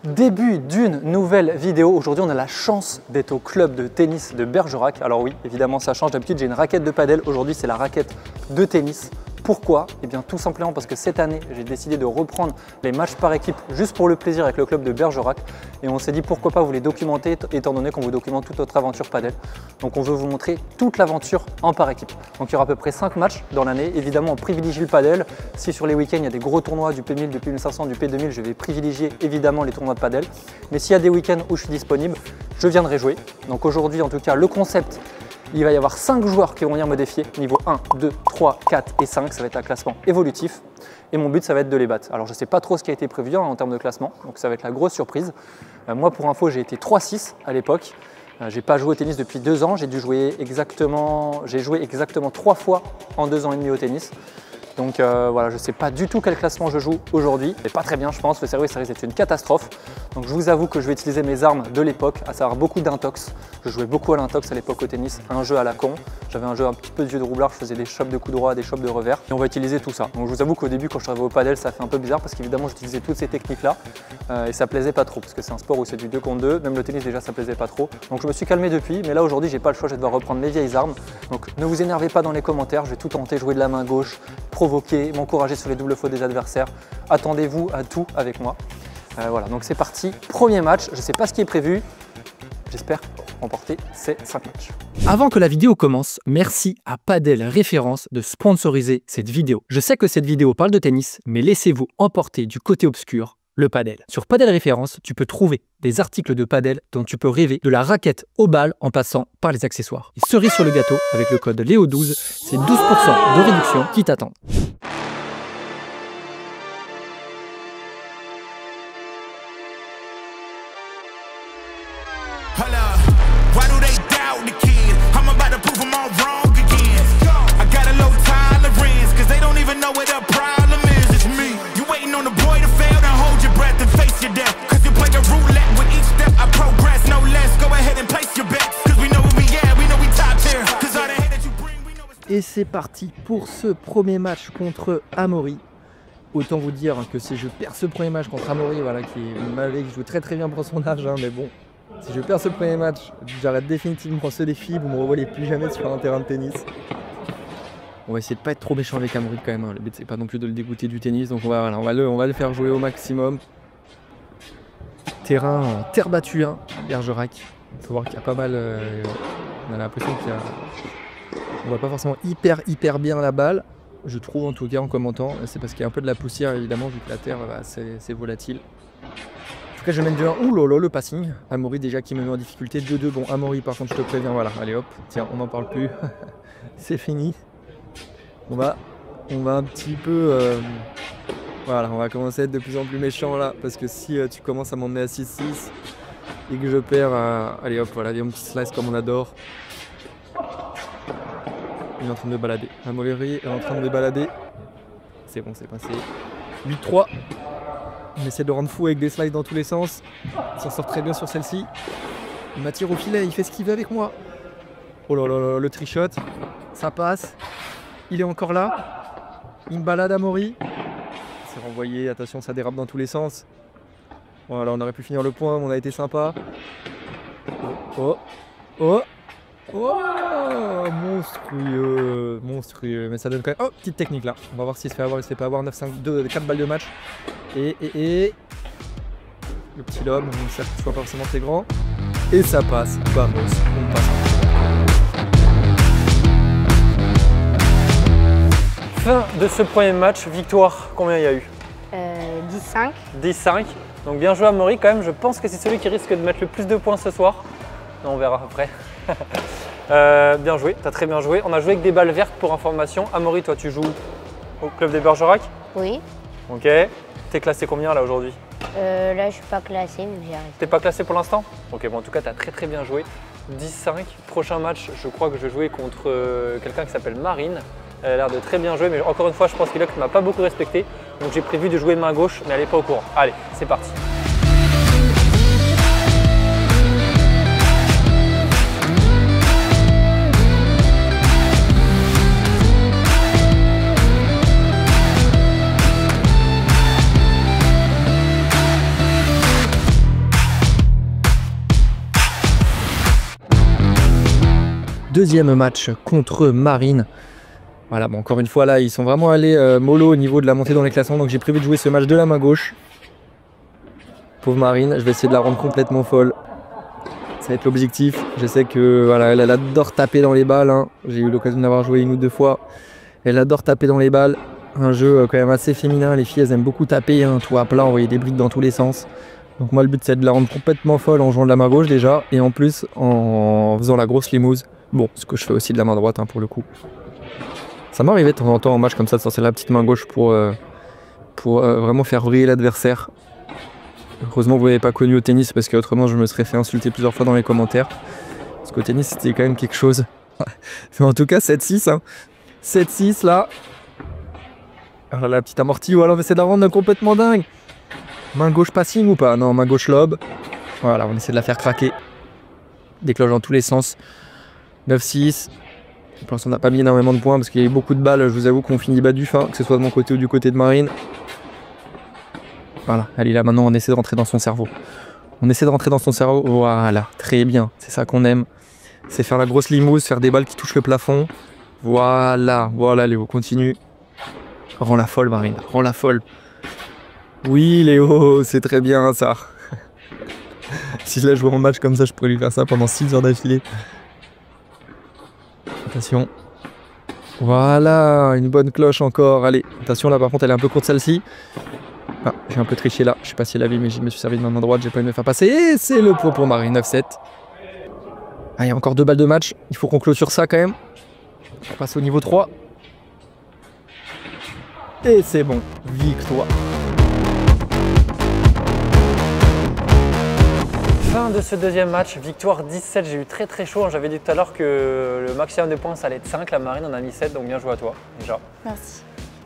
Début d'une nouvelle vidéo. Aujourd'hui, on a la chance d'être au club de tennis de Bergerac. Alors oui, évidemment, ça change. D'habitude, j'ai une raquette de padel. Aujourd'hui, c'est la raquette de tennis. Pourquoi? Eh bien, tout simplement parce que cette année, j'ai décidé de reprendre les matchs par équipe juste pour le plaisir avec le club de Bergerac. Et on s'est dit pourquoi pas vous les documenter, étant donné qu'on vous documente toute notre aventure padel. Donc, on veut vous montrer toute l'aventure en par équipe. Donc, il y aura à peu près 5 matchs dans l'année. Évidemment, on privilégie le padel. Si sur les week-ends, il y a des gros tournois du P1000, du P1500, du P2000, je vais privilégier évidemment les tournois de padel. Mais s'il y a des week-ends où je suis disponible, je viendrai jouer. Donc aujourd'hui, en tout cas, le concept, il va y avoir 5 joueurs qui vont venir me défier, niveau 1, 2, 3, 4 et 5, ça va être un classement évolutif. Et mon but, ça va être de les battre. Alors je ne sais pas trop ce qui a été prévu en termes de classement, donc ça va être la grosse surprise. Moi, pour info, j'ai été 3-6 à l'époque. J'ai pas joué au tennis depuis 2 ans, j'ai joué exactement 3 fois en 2 ans et demi au tennis. Donc voilà, je ne sais pas du tout quel classement je joue aujourd'hui. C'est pas très bien, je pense. Le service risque d'être une catastrophe. Donc je vous avoue que je vais utiliser mes armes de l'époque, à savoir beaucoup d'intox. Je jouais beaucoup à l'intox à l'époque au tennis, un jeu à la con. J'avais un jeu un petit peu de vieux de roublard, je faisais des chops de coups droits, des chops de revers. Et on va utiliser tout ça. Donc je vous avoue qu'au début, quand je suis arrivé au padel, ça fait un peu bizarre parce qu'évidemment, j'utilisais toutes ces techniques-là et ça plaisait pas trop parce que c'est un sport où c'est du 2 contre 2. Même le tennis, déjà, ça plaisait pas trop. Donc je me suis calmé depuis. Mais là, aujourd'hui, j'ai pas le choix, je vais devoir reprendre mes vieilles armes. Donc ne vous énervez pas dans les commentaires. Je vais tout tenter, jouer de la main gauche, provoquer, m'encourager sur les doubles fautes des adversaires. Attendez-vous à tout avec moi. Voilà, donc c'est parti. Premier match, je ne sais pas ce qui est prévu. J'espère remporter ces 5 matchs. Avant que la vidéo commence, merci à Padel Référence de sponsoriser cette vidéo. Je sais que cette vidéo parle de tennis, mais laissez-vous emporter du côté obscur, le padel. Sur Padel Référence, tu peux trouver des articles de padel dont tu peux rêver, de la raquette au bal en passant par les accessoires. Et cerise sur le gâteau, avec le code Léo12, c'est 12% de réduction qui t'attendent. Et c'est parti pour ce premier match contre Amaury. Autant vous dire que si je perds ce premier match contre Amaury, voilà, qui joue très bien pour son âge, hein, mais bon, si je perds ce premier match, j'arrête définitivement ce défi, vous ne me revoyez plus jamais sur un terrain de tennis. On va essayer de pas être trop méchant avec Amaury quand même, hein. Le but c'est pas non plus de le dégoûter du tennis, donc on va le faire jouer au maximum. Terrain en terre battue, hein, Bergerac. Il faut voir qu'il y a pas mal, on a l'impression qu'il y a... On voit pas forcément hyper bien la balle, je trouve en tout cas en commentant. C'est parce qu'il y a un peu de la poussière évidemment vu que la terre c'est volatile. En tout cas je mène de 1. Ouh là là, le passing. Amaury déjà qui me met en difficulté. 2-2. Bon Amaury par contre je te préviens, voilà. Allez hop, tiens on n'en parle plus. C'est fini. On va un petit peu... Voilà, on va commencer à être de plus en plus méchant là. Parce que si tu commences à m'emmener à 6-6 et que je perds... Allez hop, voilà, un petit slice comme on adore. Il est en train de balader. Amaury est en train de balader. C'est bon, c'est passé. 8-3. On essaie de le rendre fou avec des slides dans tous les sens. Il s'en sort très bien sur celle-ci. Il m'attire au filet, il fait ce qu'il veut avec moi. Oh là là là, le trichot. Ça passe. Il est encore là. Il me balade Amaury. C'est renvoyé, attention, ça dérape dans tous les sens. Voilà, on aurait pu finir le point, mais on a été sympa. Oh, oh. Oh, monstrueux, mais ça donne quand même... Oh, petite technique là, on va voir s'il se fait avoir, il se fait pas avoir. 9-5-2, 4 balles de match. Et le petit lobe, on sait qu'il soit pas forcément très grand. Et ça passe, vamos, on passe. Fin de ce premier match, victoire, combien il y a eu? 10-5. 10-5, donc bien joué Amaury quand même, je pense que c'est celui qui risque de mettre le plus de points ce soir. Non, on verra après. Bien joué, tu as très bien joué. On a joué avec des balles vertes pour information. Amaury, toi tu joues au club des Bergerac? Oui. Ok. T'es classé combien là aujourd'hui? Là je suis pas classé mais j'y arrive. T'es pas classé pour l'instant? Ok, bon en tout cas tu as très bien joué. 10-5, prochain match, je crois que je vais jouer contre quelqu'un qui s'appelle Marine. Elle a l'air de très bien jouer, mais encore une fois je pense qu'il ne m'a pas beaucoup respecté. Donc j'ai prévu de jouer de main gauche, mais elle n'est pas au courant. Allez, c'est parti. deuxième match contre Marine. Voilà, bon, encore une fois là, ils sont vraiment allés mollo au niveau de la montée dans les classements, donc j'ai prévu de jouer ce match de la main gauche. Pauvre Marine, je vais essayer de la rendre complètement folle. Ça va être l'objectif. Je sais que voilà, elle adore taper dans les balles, hein. J'ai eu l'occasion d'avoir joué une ou deux fois. Elle adore taper dans les balles. Un jeu quand même assez féminin. Les filles, elles aiment beaucoup taper, hein, tout à plat, envoyer des briques dans tous les sens. Donc moi, le but, c'est de la rendre complètement folle en jouant de la main gauche déjà, et en plus en faisant la grosse limouse. Bon, ce que je fais aussi de la main droite, hein, pour le coup. Ça m'arrivait de temps en temps en match comme ça de sortir la petite main gauche pour vraiment faire vriller l'adversaire. Heureusement que vous n'avez pas connu au tennis, parce qu'autrement je me serais fait insulter plusieurs fois dans les commentaires. Parce qu'au tennis c'était quand même quelque chose. Mais en tout cas 7-6, hein. 7-6 là. Alors la petite amortie, voilà, on essaie de la rendre complètement dingue. Main gauche passing ou pas? Non, main gauche lob. Voilà, on essaie de la faire craquer. Des cloches dans tous les sens. 9-6. Pour l'instant on n'a pas mis énormément de points parce qu'il y a eu beaucoup de balles. Je vous avoue qu'on finit bas du fin, que ce soit de mon côté ou du côté de Marine. Voilà, allez là maintenant on essaie de rentrer dans son cerveau. On essaie de rentrer dans son cerveau, voilà, très bien, c'est ça qu'on aime. C'est faire la grosse limouse, faire des balles qui touchent le plafond. Voilà, voilà Léo, continue. Rends la folle Marine, rends la folle. Oui Léo, c'est très bien ça. Si je la jouais en match comme ça, je pourrais lui faire ça pendant 6 heures d'affilée. Attention. Voilà, une bonne cloche encore. Allez, attention là par contre elle est un peu courte celle-ci. Ah, j'ai un peu triché là, je sais pas si elle a vu mais je me suis servi de main droite, j'ai pas envie de me faire passer. Et c'est le point pour Marine, 9-7. Ah, il y a encore 2 balles de match, il faut qu'on clôture ça quand même. On va passer au niveau 3. Et c'est bon, victoire. Fin de ce deuxième match, victoire 17, j'ai eu très chaud. J'avais dit tout à l'heure que le maximum de points ça allait être 5, la Marine en a mis 7, donc bien joué à toi déjà. Merci.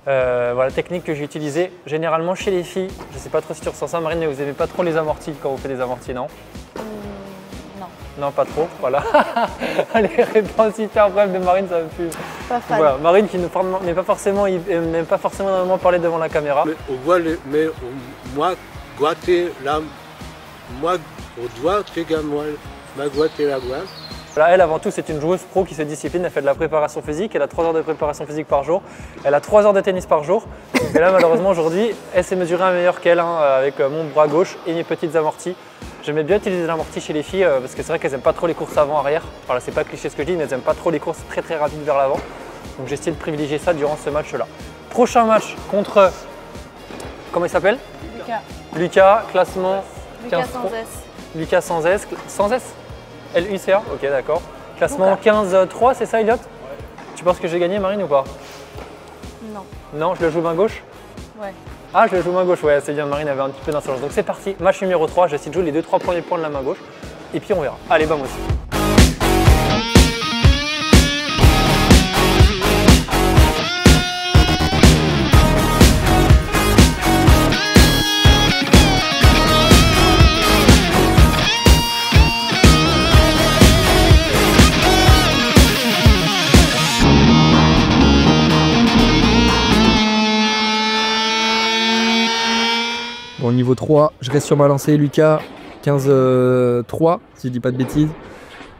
Voilà, technique que j'ai utilisée généralement chez les filles. Je sais pas trop si tu ressens ça Marine, mais vous aimez pas trop les amortis quand vous faites des amortis, non? Non. Non, pas trop, voilà. Les réponses hyper brèves de Marine, ça me fume. Pas fan. Voilà, Marine qui n'aime pas forcément énormément parler devant la caméra. Mais moi, guater la... Moi, au doigt, également, ma guater la gueule. Là, elle, avant tout, c'est une joueuse pro qui se discipline, elle fait de la préparation physique, elle a 3 heures de préparation physique par jour, elle a 3 heures de tennis par jour. Et là, malheureusement, aujourd'hui, elle s'est mesurée un meilleur qu'elle, hein, avec mon bras gauche et mes petites amorties. J'aimais bien utiliser l'amorti chez les filles parce que c'est vrai qu'elles n'aiment pas trop les courses avant-arrière. Voilà, c'est pas cliché ce que je dis, mais elles n'aiment pas trop les courses très rapides vers l'avant. Donc j'ai essayé de privilégier ça durant ce match-là. Prochain match contre, comment il s'appelle? Lucas. Lucas, classement Lucas 15 sans S. Lucas sans S. Sans S? L-U-C-A? Ok, d'accord. Classement 15-3, c'est ça, Elliot? Ouais. Tu penses que j'ai gagné, Marine, ou pas? Non. Non, je le joue main gauche? Ouais. Ah, je le joue main gauche, ouais, c'est bien, Marine avait un petit peu d'insolence. Donc c'est parti, match numéro 3, j'essaie de jouer les 2-3 premiers points de la main gauche, et puis on verra. Allez, vamos. Bon, niveau 3, je reste sur ma lancée, Lucas, 15-3, si je dis pas de bêtises.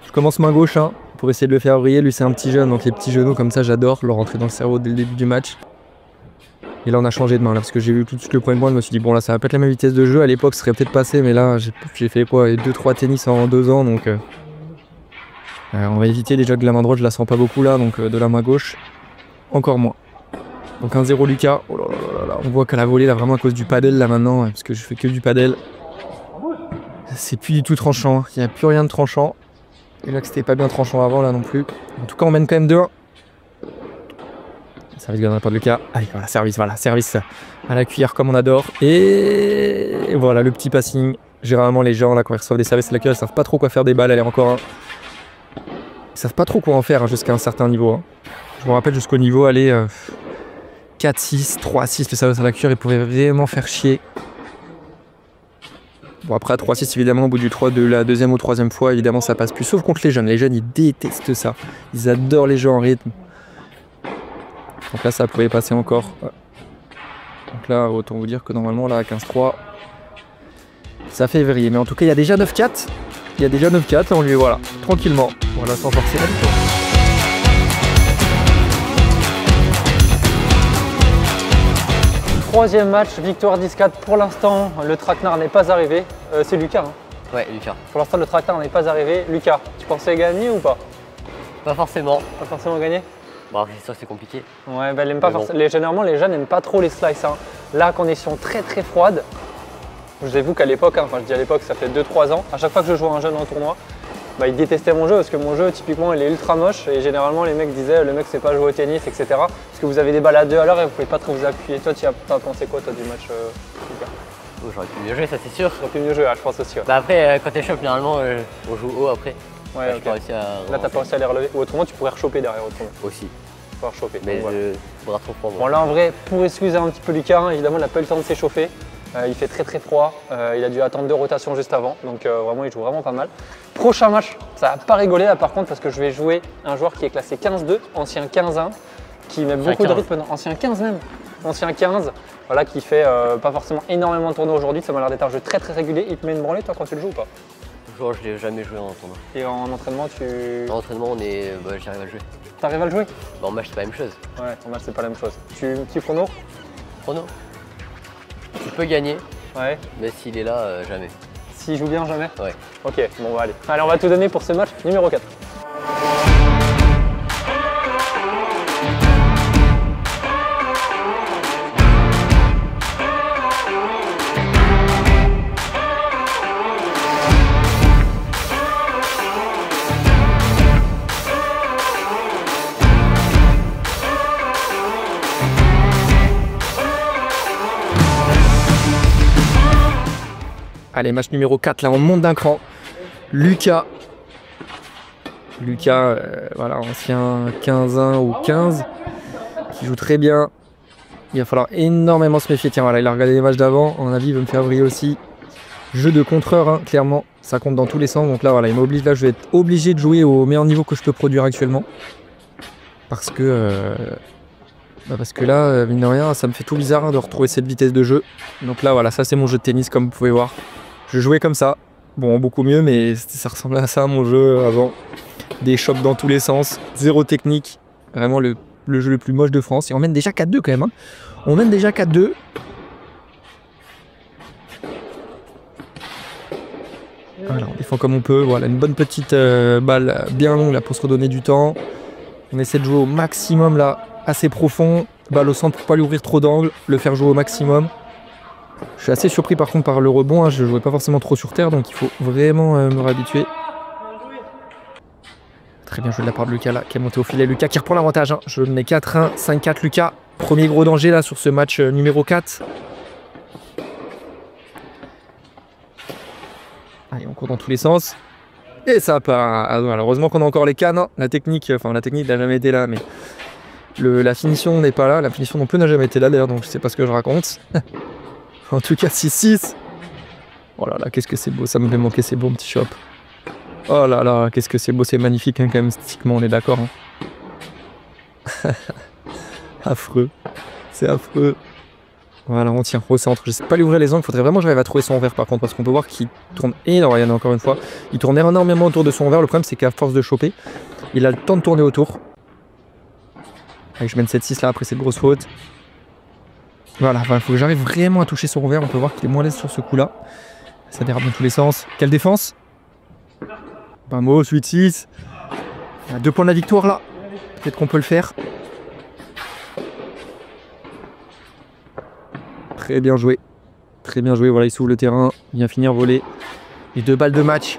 Je commence main gauche, hein, pour essayer de le faire briller. Lui, c'est un petit jeune, donc les petits genoux comme ça, j'adore leur rentrer dans le cerveau dès le début du match. Et là, on a changé de main, là, parce que j'ai vu tout de suite le premier point, je me suis dit, bon, là, ça va pas être la même vitesse de jeu. À l'époque, ça serait peut-être passé, mais là, j'ai fait quoi, 2-3 tennis en 2 ans, donc on va éviter déjà que la main droite, je la sens pas beaucoup là, donc de la main gauche, encore moins. Donc 1-0 Lucas, oh là là là là, on voit qu'à la volée là vraiment à cause du padel là maintenant, parce que je fais que du padel. C'est plus du tout tranchant, il n'y a plus rien de tranchant. Et là que c'était pas bien tranchant avant là non plus. En tout cas on mène quand même 2-1. Service de pas de Lucas. Allez voilà, service à la cuillère comme on adore. Et voilà le petit passing. Généralement les gens là quand ils reçoivent des services à la cuillère, ils savent pas trop quoi faire des balles, elle est encore un. Ils savent pas trop quoi en faire hein, jusqu'à un certain niveau. Hein. Je me rappelle jusqu'au niveau aller 4-6, 3-6, le service à la cuillère, il pouvait vraiment faire chier. Bon après à 3-6 évidemment au bout de la deuxième ou troisième fois évidemment ça passe plus, sauf contre les jeunes. Les jeunes ils détestent ça, ils adorent les jeux en rythme. Donc là ça pouvait passer encore. Donc là autant vous dire que normalement là à 15-3 ça fait vriller. Mais en tout cas il y a déjà 9-4. Il y a déjà 9-4 là on lui voilà tranquillement. Voilà sans forcer la victoire. Troisième match, victoire 10-4. Pour l'instant, le traquenard n'est pas arrivé. C'est Lucas. Hein. Ouais, Lucas. Pour l'instant, le traquenard n'est pas arrivé. Lucas, tu pensais gagner ou pas? Pas forcément. Pas forcément gagner? Bon, ça c'est compliqué. Ouais, bah, elle aime pas généralement, les jeunes n'aiment pas trop les slices. Hein. Là, conditions très très froides. Je vous avoue qu'à l'époque, hein, enfin je dis à l'époque, ça fait 2-3 ans, à chaque fois que je jouais un jeune en tournoi, bah, il détestait mon jeu parce que mon jeu, typiquement, il est ultra moche et généralement, les mecs disaient le mec sait pas jouer au tennis, etc. Parce que vous avez des balles à 2 à l'heure et vous pouvez pas trop vous appuyer. Toi, tu as pensé quoi toi, du match Lucas? Oh, j'aurais pu mieux jouer, ça c'est sûr. J'aurais pu mieux jouer, je pense aussi. Ouais. Bah après, quand t'es shop, généralement, on joue haut après. Ouais, j'ai pas réussi à là, t'as pas réussi à les relever. Ou autrement, tu pourrais rechoper derrière autrement. aussi. Tu pourrais rechoper. Mais voilà. bras trop froid. Bon, là, en vrai, pour excuser un petit peu Lucas, hein, évidemment, il n'a pas eu le temps de s'échauffer. Il fait très très froid, il a dû attendre 2 rotations juste avant, donc vraiment il joue vraiment pas mal. Prochain match, ça va pas rigoler là par contre parce que je vais jouer un joueur qui est classé 15-2, ancien 15-1, qui met beaucoup de rythme, ancien 15 même, ancien 15, voilà, qui fait pas forcément énormément de tournois aujourd'hui, ça m'a l'air d'être un jeu très très régulier. Il te met une branlée toi quand tu le joues ou pas? Je l'ai jamais joué en tournoi. Et en entraînement tu... En entraînement j'arrive à le jouer. T'arrives à le jouer? Bah, en match c'est pas la même chose. Ouais, en match c'est pas la même chose. Tu petit chrono? Chrono. Tu peux gagner, ouais. Mais s'il est là, jamais. S'il joue bien, jamais? Ouais. Ok, bon bah allez. Allez, on va tout donner pour ce match numéro 4. Allez, match numéro 4, là on monte d'un cran. Lucas, voilà, ancien 15-1 ou 15, qui joue très bien. Il va falloir énormément se méfier. Tiens, voilà, il a regardé les matchs d'avant, à mon avis il veut me faire briller aussi. Jeu de contreur, hein, clairement, ça compte dans tous les sens. Donc là, voilà, il m'oblige, là je vais être obligé de jouer au meilleur niveau que je peux produire actuellement. Parce que là, mine de rien, ça me fait tout bizarre hein, de retrouver cette vitesse de jeu. Donc là, voilà, ça c'est mon jeu de tennis comme vous pouvez voir. Je jouais comme ça, bon beaucoup mieux, mais ça ressemblait à ça mon jeu avant. Des chocs dans tous les sens, zéro technique, vraiment le jeu le plus moche de France. Et on mène déjà 4-2 quand même, hein. On mène déjà 4-2. Voilà, on défend comme on peut, voilà, une bonne petite balle bien longue là pour se redonner du temps. On essaie de jouer au maximum là, assez profond, balle au centre pour pas lui ouvrir trop d'angles, le faire jouer au maximum. Je suis assez surpris par contre par le rebond, hein. Je ne jouais pas forcément trop sur terre, donc il faut vraiment me réhabituer. Très bien joué de la part de Lucas là, qui est monté au filet. Lucas qui reprend l'avantage, hein. Je mets 4-1, 5-4 Lucas. Premier gros danger là sur ce match numéro 4. Allez, on court dans tous les sens. Et ça part. Ah, malheureusement qu'on a encore les cannes, hein. La technique n'a jamais été là, mais la finition n'est pas là. La finition non plus n'a jamais été là d'ailleurs, donc je sais pas ce que je raconte. En tout cas, 6-6. Oh là là, qu'est-ce que c'est beau, ça me fait manquer ces bons petits chops. Oh là là, qu'est-ce que c'est beau, c'est magnifique hein, quand même, statiquement, on est d'accord. Hein. Affreux, c'est affreux. Voilà, on tient au centre. Je sais pas lui ouvrir les angles, il faudrait vraiment que j'arrive à trouver son verre par contre, parce qu'on peut voir qu'il tourne énormément, encore une fois. Il tourne énormément autour de son verre, le problème c'est qu'à force de choper, il a le temps de tourner autour. Allez, je mène 7-6 là après cette grosse faute. Voilà, il faut que j'arrive vraiment à toucher son revers. On peut voir qu'il est moins à l'aise sur ce coup-là. Ça dérape dans tous les sens. Quelle défense! Vamos, 8-6. Il y a 2 points de la victoire là. Peut-être qu'on peut le faire. Très bien joué. Très bien joué. Voilà, il s'ouvre le terrain. Il vient finir volé. Les 2 balles de match.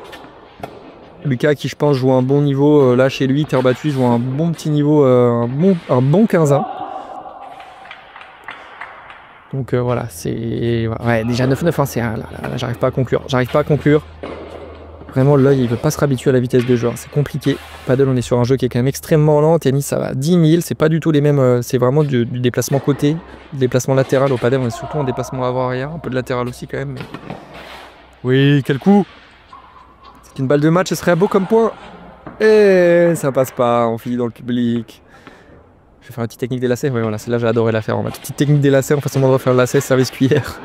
Lucas qui, je pense, joue un bon niveau. Là, chez lui, terre battue, joue un bon petit niveau. Un bon 15-1. Donc voilà, c'est... Ouais, déjà 9-9, hein, là, j'arrive pas à conclure. Vraiment, l'œil, il veut pas se réhabituer à la vitesse de jeu, hein. C'est compliqué. Paddle, on est sur un jeu qui est quand même extrêmement lent. Tennis, ça va à 10 000, c'est pas du tout les mêmes... c'est vraiment du déplacement côté, du déplacement latéral. Au paddle, on est surtout en déplacement avant-arrière, un peu de latéral aussi quand même. Mais... Oui, quel coup! C'est une balle de match, ce serait beau comme point. Et ça passe pas, on finit dans le public. Je vais faire une petite technique des lacets. Oui, voilà, celle-là, j'ai adoré la faire. On va petite technique des lacets en façon de refaire le lacet, service cuillère.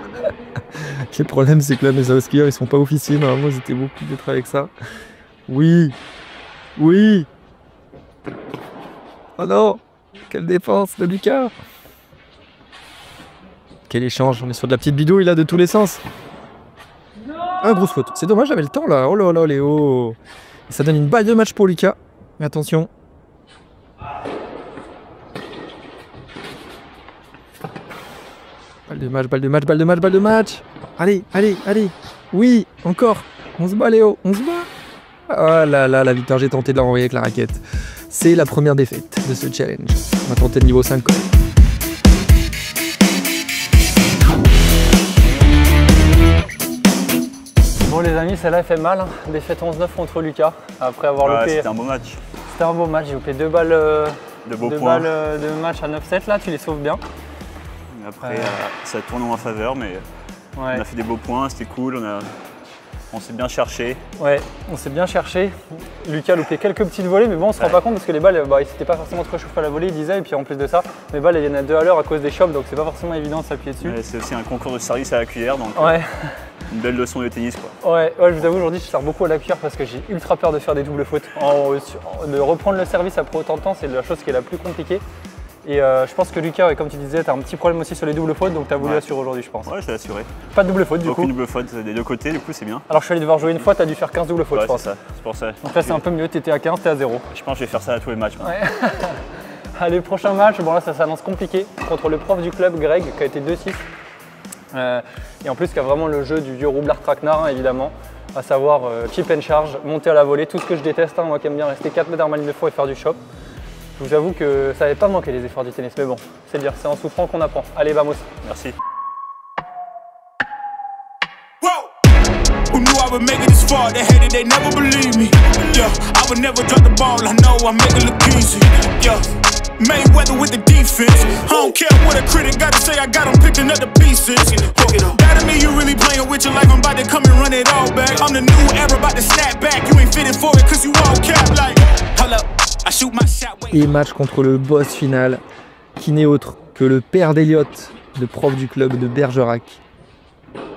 Le problème, c'est que là, mes services cuillères, ils sont pas officiels. Normalement, ils étaient beaucoup d'être avec ça. Oui. Oui. Oh non. Quelle défense de Lucas. quel échange. On est sur de la petite bidouille là de tous les sens. Ah, grosse faute. C'est dommage, j'avais le temps là. Oh là là, Léo. Et ça donne une balle de match pour Lucas. Mais attention. Balle de match, balle de match, balle de match, balle de match. Allez, allez, allez. Oui, encore. On se bat, Léo. On se bat. Oh là là, la victoire, j'ai tenté de l'envoyer avec la raquette. C'est la première défaite de ce challenge. On va tenter le niveau 5 quand même. Bon les amis, celle-là elle fait mal. Hein. Défaite 11-9 contre Lucas. Après avoir loupé. C'était un bon match. C'était un beau match. J'ai loupé 2 balles, Balles de match à 9-7 là. Tu les sauves bien. Après, ça tourne en ma faveur, mais on a fait des beaux points, c'était cool. On s'est bien cherché. Ouais, on s'est bien cherché. Lucas a loupé quelques petites volées, mais bon, on se rend pas compte parce que les balles, il s'était pas forcément trop chauffé à la volée, il disait. Et puis en plus de ça, les balles, elles viennent à 2 à l'heure à cause des chops, donc c'est pas forcément évident de s'appuyer dessus. C'est aussi un concours de service à la cuillère, donc une belle leçon de tennis, quoi. Ouais, je vous avoue, aujourd'hui, je sers beaucoup à la cuillère parce que j'ai ultra peur de faire des doubles fautes. De reprendre le service après autant de temps, c'est la chose qui est la plus compliquée. Et je pense que Lucas, comme tu disais, tu as un petit problème aussi sur les doubles fautes, donc tu as voulu assurer aujourd'hui, je pense. Ouais, je l'ai assuré. Pas de double faute du coup. Aucune double faute des deux côtés, du coup, c'est bien. Alors je suis allé devoir jouer une fois, tu as dû faire 15 doubles fautes, je pense. C'est ça, c'est pour ça. Donc là, c'est un peu mieux, tu étais à 15, tu es à 0. Je pense que je vais faire ça à tous les matchs. Ouais. Allez, prochain match, bon là, ça s'annonce compliqué contre le prof du club, Greg, qui a été 2-6. Et en plus, qui a vraiment le jeu du vieux roublard traquenard, hein, évidemment. À savoir chip and charge, monter à la volée, tout ce que je déteste, hein, moi qui aime bien rester 4 mètres derrière ma ligne de fond et faire du chop. Je vous avoue que ça n'avait pas manqué les efforts du tennis, mais bon, c'est dire, c'est en souffrant qu'on apprend. Allez, vamos. Merci. Who knew I would make it this far? They hated, they never believe me. Yeah, I would never drop the ball. I know I make it look easy. Yeah, Mayweather with the defense. I don't care what a critic got to say. I got them picking up the pieces. That to me, you really playing with your life. I'm about to come and run it all back. I'm the new era, about to snap back. You ain't fitting for it, cause you all cap like. Hold up. Et match contre le boss final, qui n'est autre que le père d'Eliott, le prof du club de Bergerac.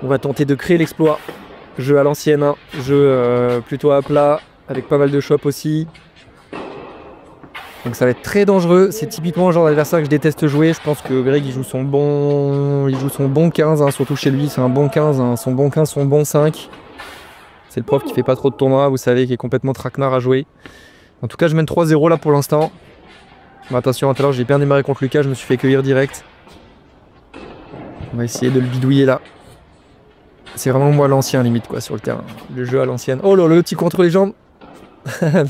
On va tenter de créer l'exploit. Jeu à l'ancienne, hein. Jeu plutôt à plat, avec pas mal de chops aussi. Donc ça va être très dangereux. C'est typiquement le genre d'adversaire que je déteste jouer. Je pense que Greg il joue son bon 15, hein. Surtout chez lui, c'est un bon 15, hein. Son bon 15, son bon 5. C'est le prof qui fait pas trop de tournois, vous savez, qui est complètement traquenard à jouer. En tout cas, je mène 3-0 là pour l'instant. Mais attention, tout à l'heure, j'ai bien démarré contre Lucas, je me suis fait cueillir direct. On va essayer de le bidouiller là. C'est vraiment moi l'ancien limite quoi sur le terrain. Le jeu à l'ancienne. Oh là, le petit contre les jambes. On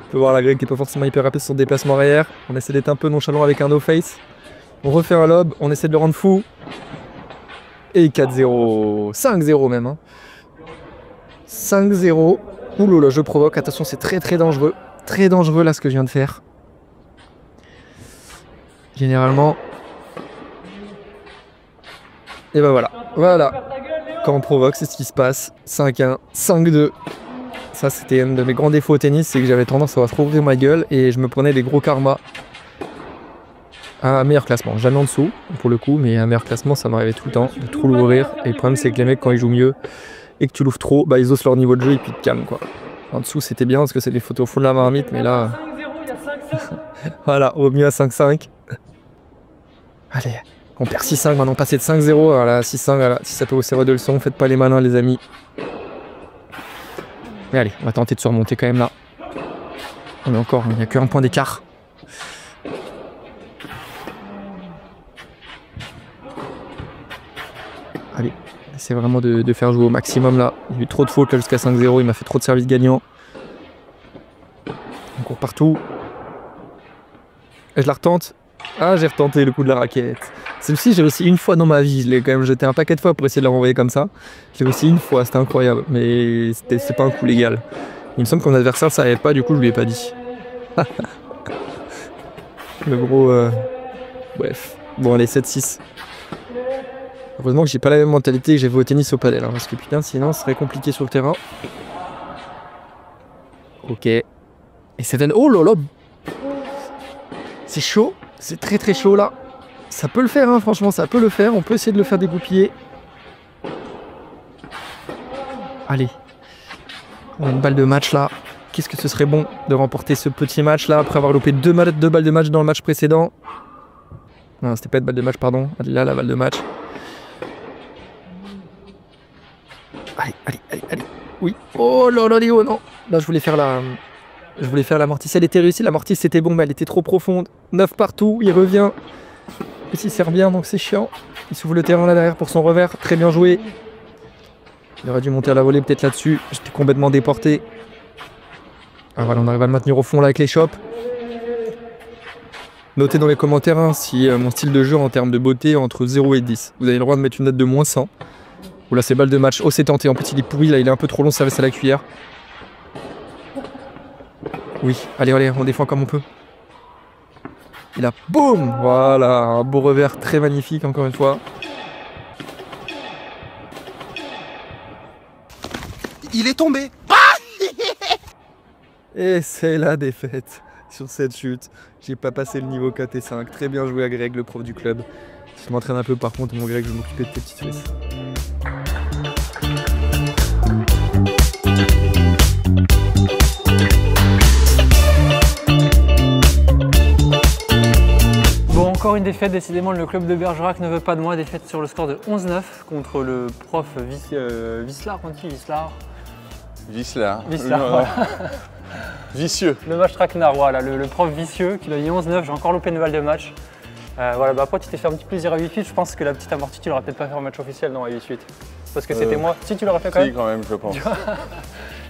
peut voir la Greg qui n'est pas forcément hyper rapide sur son déplacement arrière. On essaie d'être un peu nonchalant avec un no-face. On refait un lob, on essaie de le rendre fou. Et 4-0. 5-0 même. Hein. 5-0. Ouh là, je provoque. Attention, c'est très très dangereux. Très dangereux là ce que je viens de faire. Généralement. Et ben voilà. Voilà. Quand on provoque, c'est ce qui se passe. 5-1, 5-2. Ça, c'était un de mes grands défauts au tennis, c'est que j'avais tendance à trop ouvrir ma gueule et je me prenais des gros karmas. À un meilleur classement. Jamais en dessous, pour le coup, mais à un meilleur classement, ça m'arrivait tout le temps de trop l'ouvrir. Et le problème, c'est que les mecs, quand ils jouent mieux et que tu l'ouvres trop, bah ils osent leur niveau de jeu et puis ils te calment quoi. En dessous c'était bien parce que c'est des photos full de la marmite, mais là. Voilà, au mieux à 5-5. Allez, on perd 6-5, maintenant passer de 5-0, voilà, 6-5, voilà. Si ça peut vous servir de leçon, faites pas les malins les amis. Mais allez, on va tenter de se remonter quand même là. On est encore, il n'y a qu'un point d'écart. Allez. C'est vraiment de faire jouer au maximum là. Il y a eu trop de fautes là jusqu'à 5-0, il m'a fait trop de services gagnants. On court partout. Et je la retente. Ah, j'ai retenté le coup de la raquette. Celle-ci, j'ai réussi une fois dans ma vie. Je l'ai quand même jeté un paquet de fois pour essayer de la renvoyer comme ça. J'ai réussi une fois, c'était incroyable. Mais c'est pas un coup légal. Il me semble que mon adversaire ne savait pas, du coup je lui ai pas dit. Le gros... Bref. Bon allez, 7-6. Heureusement que j'ai pas la même mentalité que j'avais au tennis au padel, hein, parce que putain sinon ce serait compliqué sur le terrain. Ok. Et ça donne... Oh là là. C'est chaud, c'est très très chaud là. Ça peut le faire hein, franchement ça peut le faire, on peut essayer de le faire dégoupiller. Allez. On a une balle de match là. Qu'est-ce que ce serait bon de remporter ce petit match là après avoir loupé deux balles de match dans le match précédent. Non c'était pas une balle de match pardon, là la balle de match. Allez. Oui. Oh là là, Léo, non. Là, je voulais faire l'amortisse. Elle était réussie. L'amortisse, c'était bon, mais elle était trop profonde. 9 partout. Il revient. Petit il sert bien, donc c'est chiant. Il s'ouvre le terrain là derrière pour son revers. Très bien joué. Il aurait dû monter à la volée peut-être là-dessus. J'étais complètement déporté. Ah, voilà, on arrive à le maintenir au fond là avec les chops. Notez dans les commentaires hein, si mon style de jeu en termes de beauté est entre 0 et 10. Vous avez le droit de mettre une note de moins 100. Oula, c'est balle de match. Oh, c'est tenté. En plus, il est pourri. Là, il est un peu trop long. Ça va à la cuillère. Oui, allez, on défend comme on peut. Et là, boum. Voilà, un beau revers très magnifique, encore une fois. Il est tombé. Et c'est la défaite sur cette chute. J'ai pas passé le niveau 4 et 5. Très bien joué à Greg, le prof du club. Je m'entraîne un peu par contre, mon Greg, je vais m'occuper de tes petites fesses. Bon, encore une défaite, décidément le club de Bergerac ne veut pas de moi. Défaite sur le score de 11-9 contre le prof Wislar, on dit Wislar. Wislar. Voilà. Vicieux. Le match traquenard, voilà, le prof vicieux qui l'a mis 11-9, j'ai encore loupé une balle de match. Voilà, bah après tu t'es fait un petit plaisir à 8-8, je pense que la petite amortie tu l'aurais peut-être pas fait en match officiel non à 8-8. Parce que c'était moi. Si tu l'aurais fait quand même. Si quand même je pense.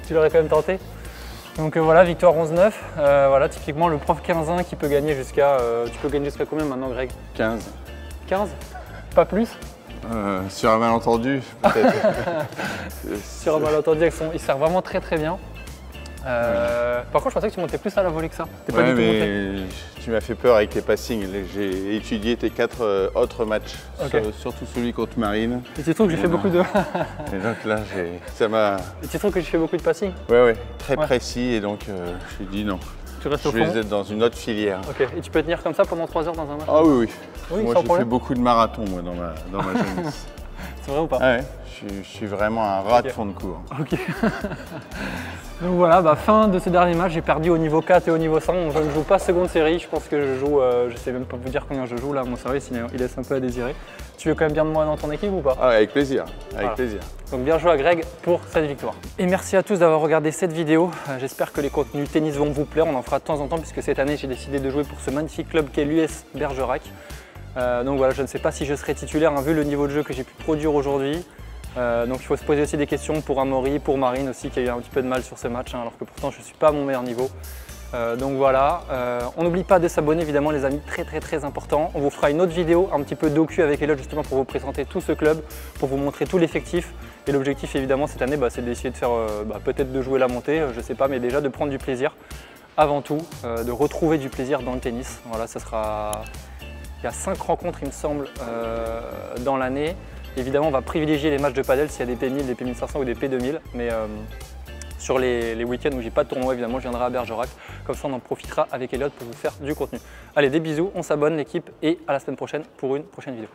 Tu l'aurais quand même tenté. Donc voilà, victoire 11-9. Voilà, typiquement le prof 15-1 qui peut gagner jusqu'à. Tu peux gagner jusqu'à combien maintenant Greg? 15. 15? Pas plus? Sur un malentendu, peut-être. Sur un malentendu, il sert vraiment très bien. Par contre, je pensais que tu montais plus à la volée que ça. T'es pas du tout monté. Tu m'as fait peur avec tes passings. J'ai étudié tes 4 autres matchs, surtout celui contre Marine. Et tu trouves que j'ai fait beaucoup de. Et donc là, ça m'a. Et tu trouves que j'ai fait beaucoup de passing? Ouais, très précis. Et donc, je me suis dit non. Tu restes au fond. Je vais être dans une autre filière. Ok. Et tu peux tenir comme ça pendant 3 heures dans un match? Ah oui. Moi, j'ai fait beaucoup de marathons moi dans ma jeunesse. C'est vrai ou pas? Ah ouais. Je suis vraiment un rat de fond de cours. Ok. Donc voilà, bah, fin de ce dernier match, j'ai perdu au niveau 4 et au niveau 5. Je ne joue pas seconde série, je pense que je joue, je sais même pas vous dire combien je joue là, mon service il laisse un peu à désirer. Tu veux quand même bien de moi dans ton équipe ou pas? Ah, avec plaisir, plaisir. Donc bien joué à Greg pour cette victoire. Et merci à tous d'avoir regardé cette vidéo. J'espère que les contenus tennis vont vous plaire, on en fera de temps en temps puisque cette année j'ai décidé de jouer pour ce magnifique club qu'est l'US Bergerac. Donc voilà, je ne sais pas si je serai titulaire vu le niveau de jeu que j'ai pu produire aujourd'hui. Donc il faut se poser aussi des questions pour Amaury, pour Marine aussi qui a eu un petit peu de mal sur ce match alors que pourtant je ne suis pas à mon meilleur niveau. Donc voilà, on n'oublie pas de s'abonner évidemment les amis, très important. On vous fera une autre vidéo un petit peu docu avec Elliot justement pour vous présenter tout ce club, pour vous montrer tout l'effectif. Et l'objectif évidemment cette année c'est d'essayer de faire peut-être de jouer la montée, je sais pas, mais déjà de prendre du plaisir avant tout, de retrouver du plaisir dans le tennis. Voilà, ça sera... Il y a 5 rencontres il me semble dans l'année. Évidemment, on va privilégier les matchs de padel s'il y a des P1000, des P1500 ou des P2000. Mais sur les week-ends où j'ai pas de tournoi, évidemment, je viendrai à Bergerac. Comme ça, on en profitera avec Elliot pour vous faire du contenu. Allez, des bisous, on s'abonne l'équipe et à la semaine prochaine pour une prochaine vidéo.